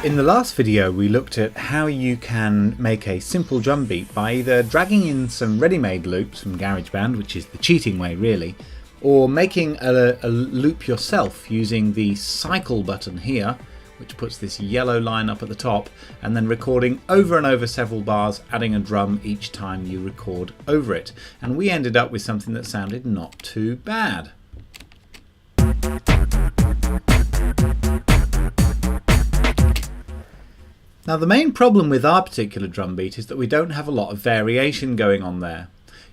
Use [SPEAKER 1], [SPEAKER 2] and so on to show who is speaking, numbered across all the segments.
[SPEAKER 1] In the last video we looked at how you can make a simple drum beat by either dragging in some ready-made loops from GarageBand, which is the cheating way really, or making a loop yourself using the cycle button here, which puts this yellow line up at the top, and then recording over and over several bars, adding a drum each time you record over it. And we ended up with something that sounded not too bad. Now the main problem with our particular drum beat is that we don't have a lot of variation going on there.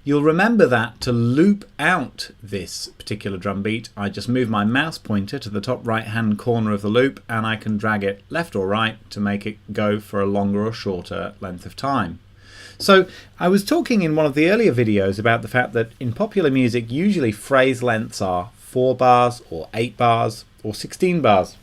[SPEAKER 1] You'll remember that to loop out this particular drum beat, I just move my mouse pointer to the top right hand corner of the loop and I can drag it left or right to make it go for a longer or shorter length of time. So I was talking in one of the earlier videos about the fact that in popular music usually phrase lengths are 4 bars or 8 bars or 16 bars.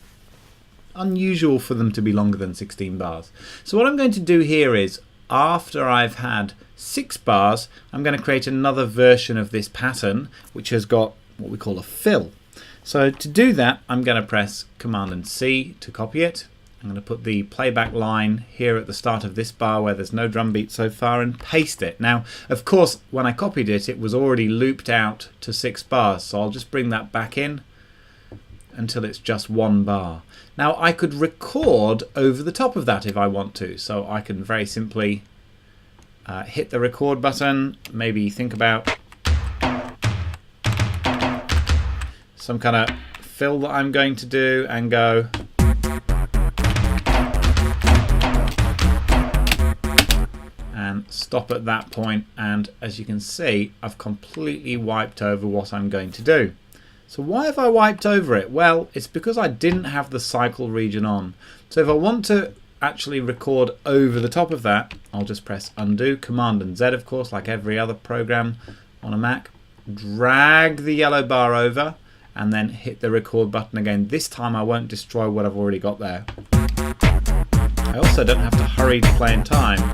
[SPEAKER 1] Unusual for them to be longer than 16 bars. So what I'm going to do here is, after I've had 6 bars, I'm going to create another version of this pattern which has got what we call a fill. So to do that I'm going to press Command and C to copy it. I'm going to put the playback line here at the start of this bar where there's no drum beat so far and paste it. Now of course when I copied it, it was already looped out to 6 bars, so I'll just bring that back in until it's just 1 bar. Now I could record over the top of that if I want to, so I can very simply hit the record button, maybe think about some kind of fill that I'm going to do and go and stop at that point, and as you can see I've completely wiped over what I'm going to do. So why have I wiped over it? Well, it's because I didn't have the cycle region on. So if I want to actually record over the top of that, I'll just press undo, Command and Z of course, like every other program on a Mac. Drag the yellow bar over and then hit the record button again. This time I won't destroy what I've already got there. I also don't have to hurry to play in time.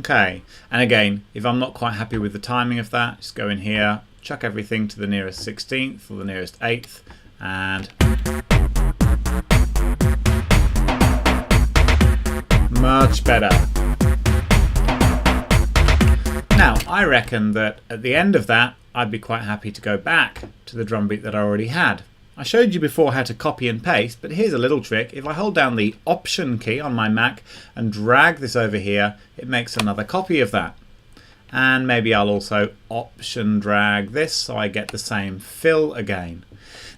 [SPEAKER 1] Okay, and again, if I'm not quite happy with the timing of that, just go in here, chuck everything to the nearest 16th or the nearest 8th, and much better. Now, I reckon that at the end of that, I'd be quite happy to go back to the drum beat that I already had. I showed you before how to copy and paste, but here's a little trick. If I hold down the Option key on my Mac and drag this over here, it makes another copy of that. And maybe I'll also Option drag this so I get the same fill again.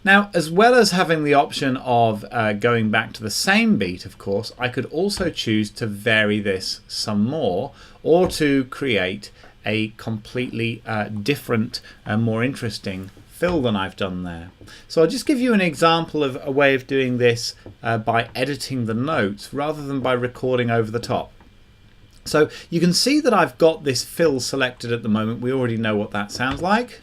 [SPEAKER 1] Now, as well as having the option of going back to the same beat, of course, I could also choose to vary this some more or to create a completely different and more interesting fill than I've done there. So I'll just give you an example of a way of doing this by editing the notes rather than by recording over the top. So you can see that I've got this fill selected at the moment. We already know what that sounds like.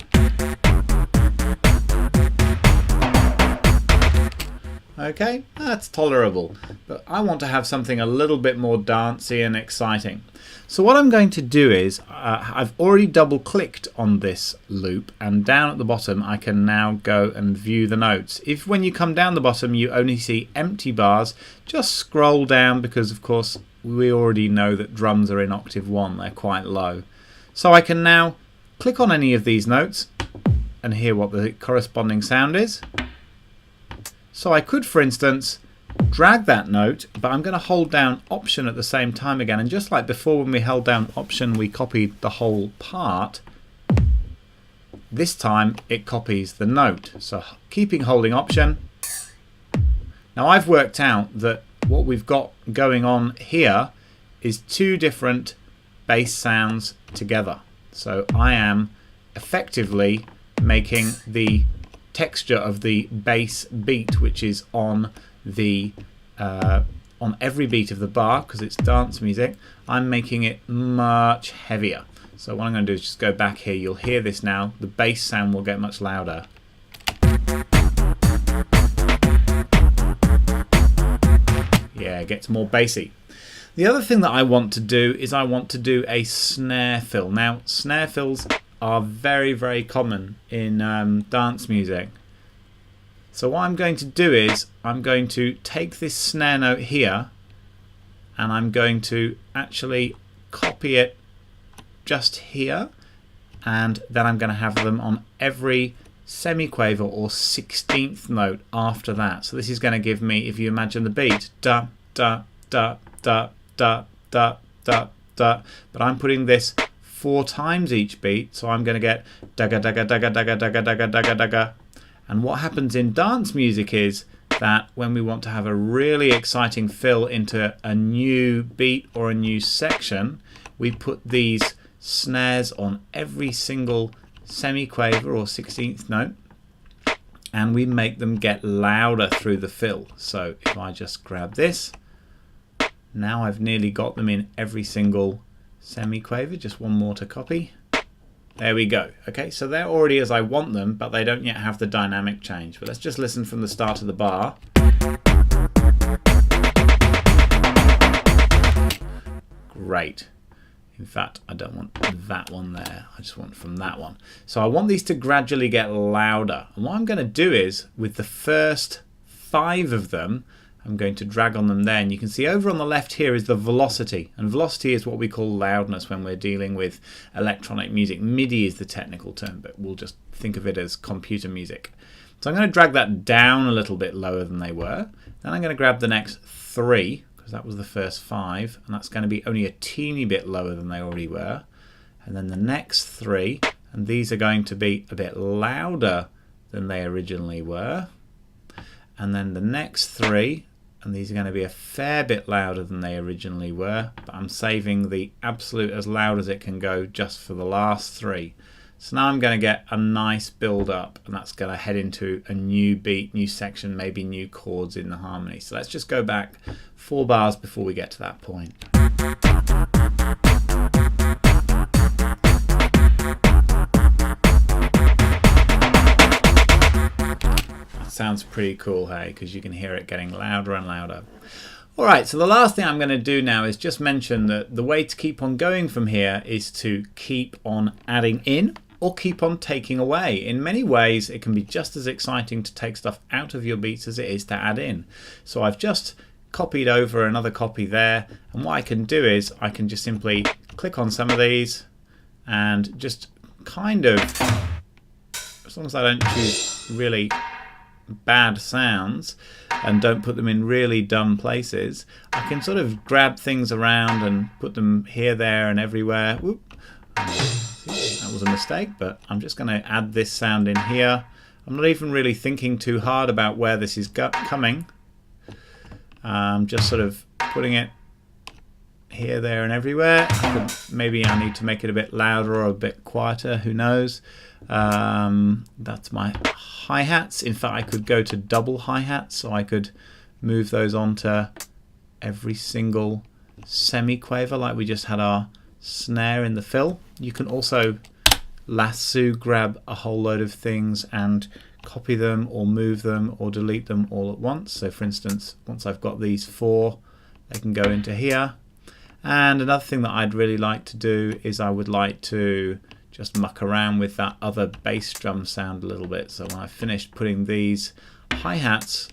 [SPEAKER 1] Okay, that's tolerable, but I want to have something a little bit more dancey and exciting. So what I'm going to do is, I've already double clicked on this loop, and down at the bottom I can now go and view the notes. If when you come down the bottom you only see empty bars, just scroll down because of course we already know that drums are in octave 1, they're quite low. So I can now click on any of these notes and hear what the corresponding sound is. So I could, for instance, drag that note, but I'm going to hold down Option at the same time again, and just like before when we held down Option we copied the whole part, this time it copies the note. So keeping holding Option. Now I've worked out that what we've got going on here is 2 different bass sounds together. So I am effectively making the texture of the bass beat, which is on the on every beat of the bar because it's dance music, I'm making it much heavier. So what I'm going to do is just go back here. You'll hear this now. The bass sound will get much louder. Yeah, it gets more bassy. The other thing that I want to do is I want to do a snare fill. Now, snare fills are very, very common in dance music. So what I'm going to do is I'm going to take this snare note here and I'm going to actually copy it just here, and then I'm going to have them on every semiquaver or 16th note after that. So this is going to give me, if you imagine the beat, da, da, da, da, da, da, da, da, but I'm putting this 4 times each beat, so I'm going to get dagga, dagga, dagga, dagga, dagga, dagga, dagga, dagga. And what happens in dance music is that when we want to have a really exciting fill into a new beat or a new section, we put these snares on every single semiquaver or 16th note, and we make them get louder through the fill. So if I just grab this, now I've nearly got them in every single semiquaver. Just one more to copy. There we go. Okay, so they're already as I want them, but they don't yet have the dynamic change. But let's just listen from the start of the bar. Great. In fact, I don't want that one there. I just want from that one. So I want these to gradually get louder. And what I'm going to do is, with the first 5 of them, I'm going to drag on them there. And you can see over on the left here is the velocity. And velocity is what we call loudness when we're dealing with electronic music. MIDI is the technical term, but we'll just think of it as computer music. So I'm going to drag that down a little bit lower than they were. Then I'm going to grab the next 3, because that was the first 5, and that's going to be only a teeny bit lower than they already were. And then the next 3, and these are going to be a bit louder than they originally were. And then the next 3, and these are going to be a fair bit louder than they originally were, but I'm saving the absolute as loud as it can go just for the last 3. So now I'm going to get a nice build up, and that's going to head into a new beat, new section, maybe new chords in the harmony. So let's just go back 4 bars before we get to that point. Sounds pretty cool, hey, because you can hear it getting louder and louder. Alright, so the last thing I'm going to do now is just mention that the way to keep on going from here is to keep on adding in or keep on taking away. In many ways, it can be just as exciting to take stuff out of your beats as it is to add in. So I've just copied over another copy there, and what I can do is I can just simply click on some of these and just kind of, as long as I don't choose really bad sounds and don't put them in really dumb places, I can sort of grab things around and put them here, there and everywhere. Whoop. That was a mistake, but I'm just going to add this sound in here. I'm not even really thinking too hard about where this is coming. Just sort of putting it here, there and everywhere. Maybe I need to make it a bit louder or a bit quieter, who knows. That's my hi-hats. In fact, I could go to double hi-hats, so I could move those onto every single semiquaver like we just had our snare in the fill. You can also lasso grab a whole load of things and copy them or move them or delete them all at once. So for instance, once I've got these 4, they can go into here. And another thing that I'd really like to do is I would like to just muck around with that other bass drum sound a little bit. So when I've finished putting these hi-hats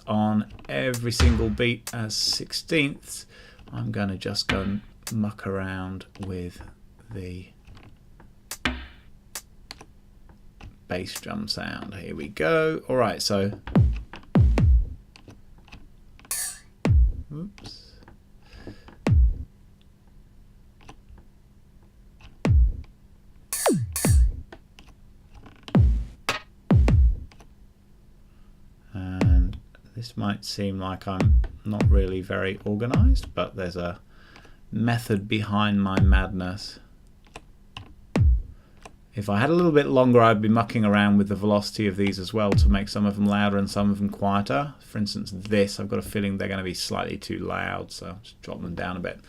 [SPEAKER 1] on every single beat as 16ths, I'm going to just go and muck around with the bass drum sound. Here we go. Alright, so oops. This might seem like I'm not really very organized, but there's a method behind my madness. If I had a little bit longer, I'd be mucking around with the velocity of these as well to make some of them louder and some of them quieter. For instance, this, I've got a feeling they're going to be slightly too loud, so I'll just drop them down a bit.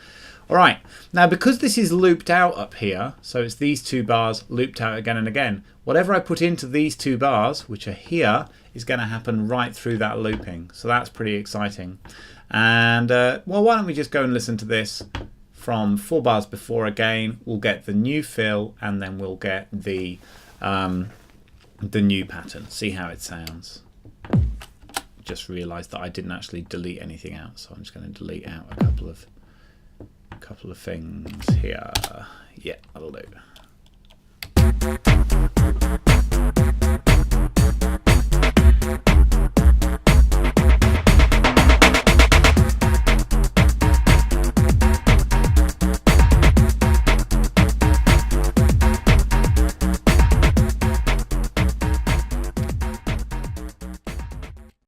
[SPEAKER 1] All right, now because this is looped out up here, so it's these two bars looped out again and again, whatever I put into these two bars, which are here, is going to happen right through that looping. So that's pretty exciting. And well, why don't we just go and listen to this from 4 bars before again. We'll get the new fill and then we'll get the new pattern. See how it sounds. Just realised that I didn't actually delete anything out, so I'm just going to delete out a couple of things here. Yeah, that'll do.